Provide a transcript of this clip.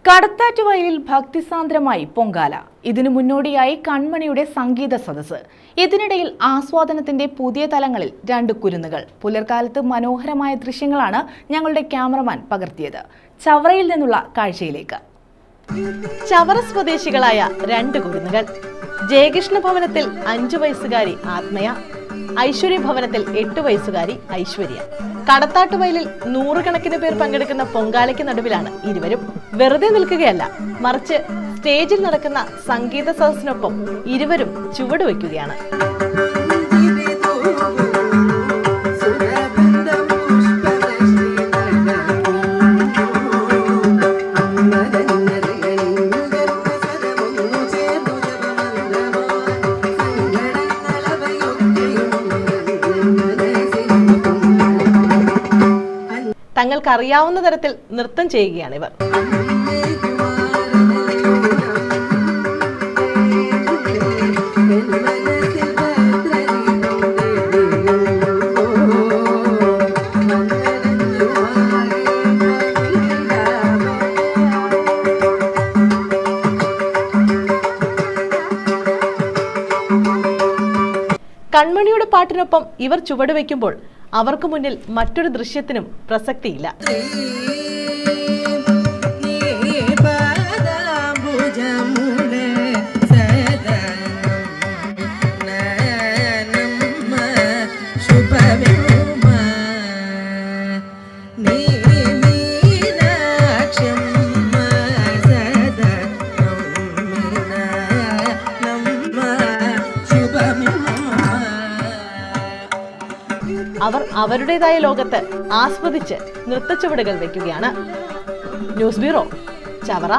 കടത്താറ്റുവയലിൽ ഭക്തിസാന്ദ്രമായി പൊങ്കാല. ഇതിനു മുന്നോടിയായി കൺമണിയുടെ സംഗീത സദസ്സ്. ഇതിനിടയിൽ ആസ്വാദനത്തിന്റെ പുതിയ തലങ്ങളിൽ രണ്ട് കുരുന്നുകൾ. പുലർക്കാലത്ത് മനോഹരമായ ദൃശ്യങ്ങളാണ് ഞങ്ങളുടെ ക്യാമറമാൻ പകർത്തിയത്. ചവറയിൽ നിന്നുള്ള കാഴ്ചയിലേക്ക്. ചവറ സ്വദേശികളായ രണ്ട് കുരുന്നുകൾ. ജയകൃഷ്ണ ഭവനത്തിൽ 5 വയസ്സുകാരി ആത്മയ, ഐശ്വര്യ ഭവനത്തിൽ 8 വയസ്സുകാരി ഐശ്വര്യ. കടത്താട്ടുവയലിൽ 100 കണക്കിന് പേർ പങ്കെടുക്കുന്ന പൊങ്കാലയ്ക്ക് നടുവിലാണ് ഇരുവരും. വെറുതെ നിൽക്കുകയല്ല, മറിച്ച് സ്റ്റേജിൽ നടക്കുന്ന സംഗീത സദസ്സിനൊപ്പം ഇരുവരും ചുവടുവയ്ക്കുകയാണ്. തങ്ങൾക്കറിയാവുന്ന തരത്തിൽ നൃത്തം ചെയ്യുകയാണിവർ. കൺമണിയുടെ പാട്ടിനൊപ്പം ഇവർ ചുവടുവെക്കുമ്പോൾ അവർക്ക് മുന്നിൽ മറ്റൊരു ദൃശ്യത്തിനും പ്രസക്തിയില്ല. അവർ അവരുടേതായ ലോകത്ത് ആസ്വദിച്ച് നൃത്തച്ചുവടുകൾ വയ്ക്കുകയാണ്. News bureau, Chavara.